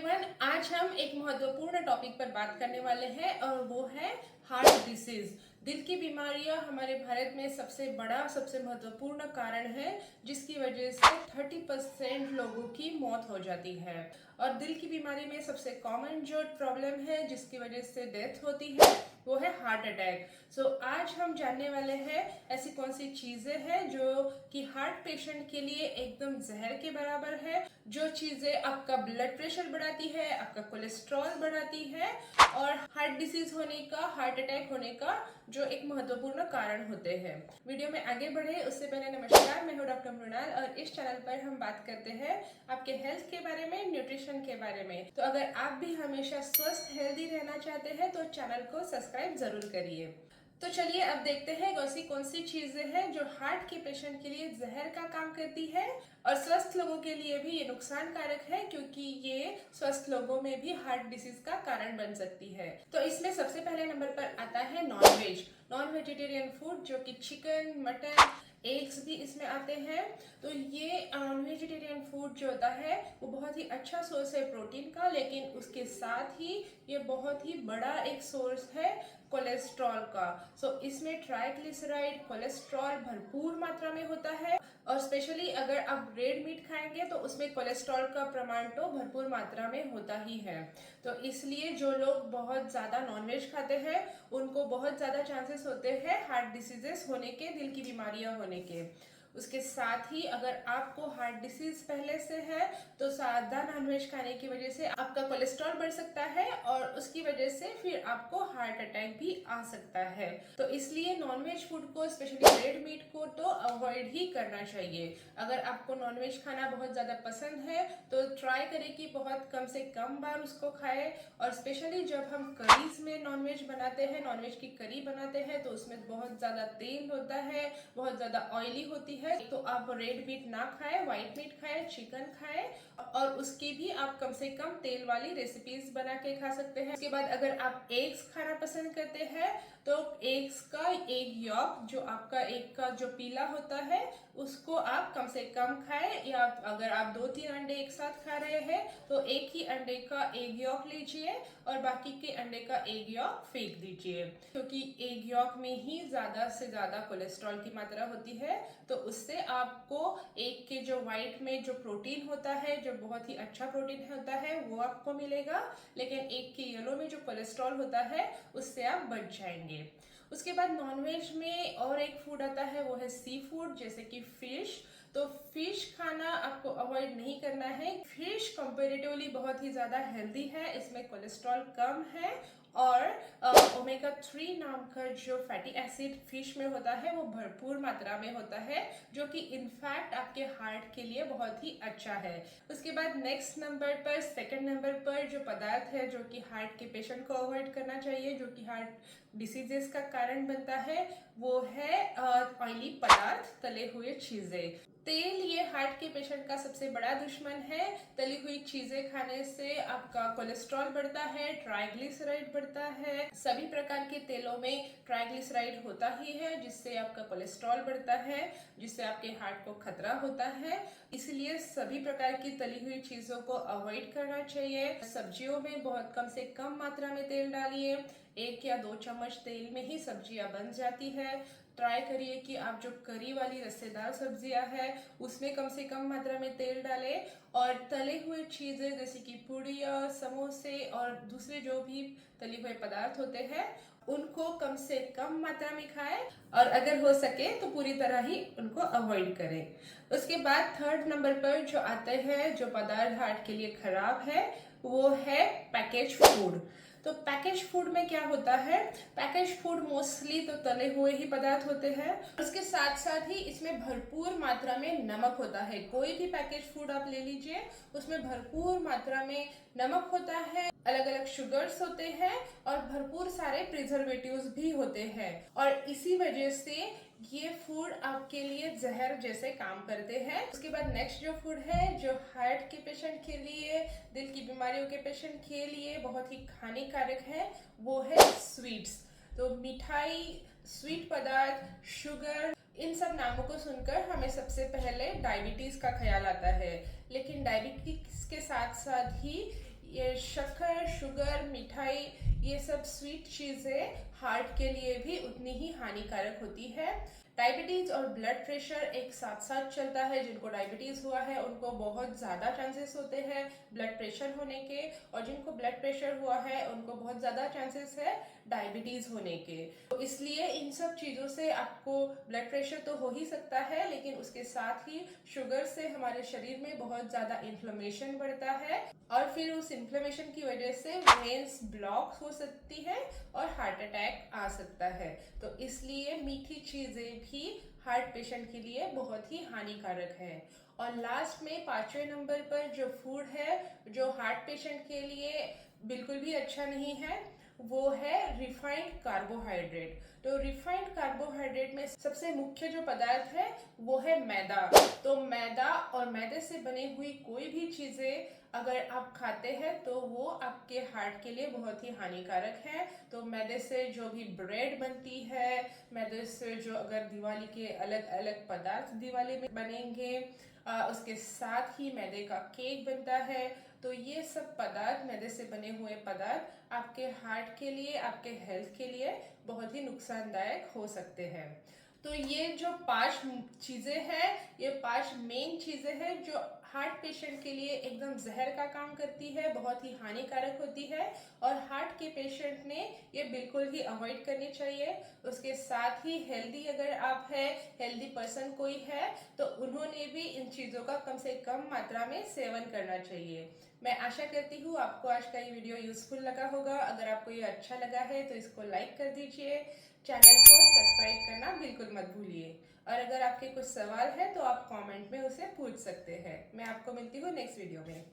Everyone, आज हम एक महत्वपूर्ण टॉपिक पर बात करने वाले हैं और वो है हार्ट डिसीज। दिल की बीमारियां हमारे भारत में सबसे बड़ा सबसे महत्वपूर्ण कारण है जिसकी वजह से 30% लोगों की मौत हो जाती है। और दिल की बीमारी में सबसे कॉमन जो प्रॉब्लम है जिसकी वजह से डेथ होती है वो है हार्ट अटैक। सो आज हम जानने वाले हैं ऐसी कौन सी चीजें हैं जो कि हार्ट पेशेंट के लिए एकदम जहर के बराबर है, जो चीजें आपका ब्लड प्रेशर बढ़ाती है, आपका कोलेस्ट्रॉल बढ़ाती है और हार्ट डिसीज होने का, हार्ट अटैक होने का जो एक महत्वपूर्ण कारण होते हैं। वीडियो में आगे बढ़े उससे पहले नमस्कार, मैं हूँ डॉक्टर मृणाल और इस चैनल पर हम बात करते हैं आपके हेल्थ के बारे में, न्यूट्रिशन के बारे में। तो अगर आप भी हमेशा स्वस्थ हेल्दी रहना चाहते हैं तो चैनल को सब्सक्राइब जरूर करिए। तो चलिए अब देखते हैं ऐसी कौन सी चीजें हैं जो हार्ट के पेशेंट के लिए जहर का काम करती है और स्वस्थ लोगों के लिए भी ये नुकसानकारक है, क्योंकि ये स्वस्थ लोगों में भी हार्ट डिसीज का कारण बन सकती है। तो इसमें सबसे पहले नंबर पर आता है नॉन वेजिटेरियन फूड, जो कि चिकन, मटन, एग्स भी इसमें आते हैं। तो ये नॉन वेजिटेरियन फूड जो होता है वो बहुत ही अच्छा सोर्स है प्रोटीन का, लेकिन उसके साथ ही ये बहुत ही बड़ा एक सोर्स है कोलेस्ट्रॉल का। सो इसमें ट्राइग्लिसराइड, कोलेस्ट्रॉल भरपूर मात्रा में होता है और स्पेशली अगर आप रेड मीट खाएंगे तो उसमें कोलेस्ट्रॉल का प्रमाण तो भरपूर मात्रा में होता ही है। तो इसलिए जो लोग बहुत ज़्यादा नॉनवेज खाते हैं उनको बहुत ज़्यादा चांसेस होते हैं हार्ट डिसीजेस होने के, दिल की बीमारियां होने के। उसके साथ ही अगर आपको हार्ट डिसीज पहले से है तो ज़्यादा नॉनवेज खाने की वजह से आपका कोलेस्ट्रॉल बढ़ सकता है और उसकी वजह से फिर आपको हार्ट अटैक भी आ सकता है। तो इसलिए नॉनवेज फूड को, स्पेशली रेड मीट को तो अवॉइड ही करना चाहिए। अगर आपको नॉनवेज खाना बहुत ज़्यादा पसंद है तो ट्राई करें कि बहुत कम से कम बार उसको खाएं। और स्पेशली जब हम करीज में नॉनवेज बनाते हैं, नॉनवेज की करी बनाते हैं तो उसमें बहुत ज़्यादा तेल होता है, बहुत ज़्यादा ऑयली होती है। तो आप रेड मीट ना खाएं, व्हाइट मीट खाएं, चिकन खाएं और उसकी भी आप कम से कम तेल वाली रेसिपीज बना के खा सकते हैं। उसके बाद अगर आप एग्स खाना पसंद करते हैं तो एग्स का एग यॉक, जो आपका एग का जो पीला होता है, उसको आप कम से कम खाएं। या अगर आप 2-3 अंडे एक साथ खा रहे हैं तो एक ही अंडे का एग यॉक लीजिए और बाकी के अंडे का एग यॉक फेंक दीजिए, क्योंकि एग यॉक में ही ज़्यादा से ज़्यादा कोलेस्ट्रॉल की मात्रा होती है। तो उससे आपको एग के जो व्हाइट में जो प्रोटीन होता है, जो बहुत ही अच्छा प्रोटीन होता है, वो आपको मिलेगा, लेकिन एग के येलो में जो कोलेस्ट्रॉल होता है उससे आप बच जाएंगे। उसके बाद नॉनवेज में और एक फूड आता है वो है सी फूड, जैसे कि फिश। तो फिश खाना आपको अवॉइड नहीं करना है। फिश कंपैरेटिवली बहुत ही ज़्यादा हेल्दी है, इसमें कोलेस्ट्रॉल कम है और ओमेगा 3 नाम का जो फैटी एसिड फिश में होता है वो भरपूर मात्रा में होता है, जो कि इनफैक्ट आपके हार्ट के लिए बहुत ही अच्छा है। उसके बाद नेक्स्ट नंबर पर, सेकंड नंबर पर जो पदार्थ है जो कि हार्ट के पेशेंट को अवॉइड करना चाहिए, जो कि हार्ट डिसीजेस का कारण बनता है, वो है ऑयली पदार्थ, तले हुए चीजें। तेल ये हार्ट के पेशेंट का सबसे बड़ा दुश्मन है। तली हुई चीजें खाने से आपका कोलेस्ट्रॉल बढ़ता है, ट्राइग्लिसराइड बढ़ता है। सभी प्रकार के तेलों में ट्राइग्लिसराइड होता ही है, जिससे आपका कोलेस्ट्रॉल बढ़ता है, जिससे आपके हार्ट को खतरा होता है। इसलिए सभी प्रकार की तली हुई चीजों को अवॉइड करना चाहिए। सब्जियों में बहुत कम से कम मात्रा में तेल डालिए, 1 या 2 चम्मच तेल में ही सब्जियां बन जाती है। ट्राई करिए कि आप जो करी वाली रसेदार सब्जियां हैं उसमें कम से कम मात्रा में तेल डालें और तले हुए चीज़ें जैसे कि पूड़ियाँ, समोसे और दूसरे जो भी तले हुए पदार्थ होते हैं उनको कम से कम मात्रा में खाएं और अगर हो सके तो पूरी तरह ही उनको अवॉइड करें। उसके बाद थर्ड नंबर पर जो आते हैं, जो पदार्थ हार्ट के लिए खराब है, वो है पैकेज फूड। तो पैकेज फूड में क्या होता है, पैकेज फूड मोस्टली तो तले हुए ही पदार्थ होते हैं। उसके साथ साथ ही इसमें भरपूर मात्रा में नमक होता है। कोई भी पैकेज फूड आप ले लीजिए उसमें भरपूर मात्रा में नमक होता है, अलग अलग शुगर्स होते हैं और भरपूर सारे प्रिजर्वेटिव्स भी होते हैं। और इसी वजह से ये फूड आपके लिए जहर जैसे काम करते हैं। उसके बाद नेक्स्ट जो फूड है जो हार्ट के पेशेंट के लिए, दिल की बीमारियों के पेशेंट के लिए बहुत ही हानिकारक है, वो है स्वीट्स। तो मिठाई, स्वीट पदार्थ, शुगर, इन सब नामों को सुनकर हमें सबसे पहले डायबिटीज का ख्याल आता है, लेकिन डायबिटीज के साथ साथ ही ये शक्कर, शुगर, मिठाई, ये सब स्वीट चीज़ें हार्ट के लिए भी उतनी ही हानिकारक होती है। डायबिटीज़ और ब्लड प्रेशर एक साथ साथ चलता है। जिनको डायबिटीज़ हुआ है उनको बहुत ज़्यादा चांसेस होते हैं ब्लड प्रेशर होने के, और जिनको ब्लड प्रेशर हुआ है उनको बहुत ज़्यादा चांसेस है डायबिटीज़ होने के। तो इसलिए इन सब चीज़ों से आपको ब्लड प्रेशर तो हो ही सकता है, लेकिन उसके साथ ही शुगर से हमारे शरीर में बहुत ज़्यादा इन्फ्लेमेशन बढ़ता है, और फिर उस इन्फ्लेमेशन की वजह से वेन्स ब्लॉक हो सकती है और हार्ट अटैक आ सकता है। तो इसलिए मीठी चीज़ें भी हार्ट पेशेंट के लिए बहुत ही हानिकारक है। और लास्ट में 5वें नंबर पर जो फूड है जो हार्ट पेशेंट के लिए बिल्कुल भी अच्छा नहीं है, वो है रिफाइंड कार्बोहाइड्रेट। तो रिफाइंड कार्बोहाइड्रेट में सबसे मुख्य जो पदार्थ है वो है मैदा। तो मैदा और मैदे से बनी हुई कोई भी चीज़ें अगर आप खाते हैं तो वो आपके हार्ट के लिए बहुत ही हानिकारक है। तो मैदे से जो भी ब्रेड बनती है, मैदे से जो अगर दिवाली के अलग अलग पदार्थ दिवाली में बनेंगे, उसके साथ ही मैदे का केक बनता है। तो ये सब पदार्थ, मैदे से बने हुए पदार्थ आपके हार्ट के लिए, आपके हेल्थ के लिए बहुत ही नुकसानदायक हो सकते हैं। तो ये जो 5 चीज़ें हैं, ये 5 मेन चीज़ें हैं जो हार्ट पेशेंट के लिए एकदम जहर का काम करती है, बहुत ही हानिकारक होती है, और हार्ट के पेशेंट ने ये बिल्कुल ही अवॉइड करनी चाहिए। उसके साथ ही हेल्दी अगर आप है, हेल्दी पर्सन कोई है, तो उन्होंने भी इन चीज़ों का कम से कम मात्रा में सेवन करना चाहिए। मैं आशा करती हूँ आपको आज का ये वीडियो यूजफुल लगा होगा। अगर आपको ये अच्छा लगा है तो इसको लाइक कर दीजिए, चैनल को सब्सक्राइब करना बिल्कुल मत भूलिए, और अगर आपके कुछ सवाल है तो आप कमेंट में उसे पूछ सकते हैं। मैं आपको मिलती हूँ नेक्स्ट वीडियो में।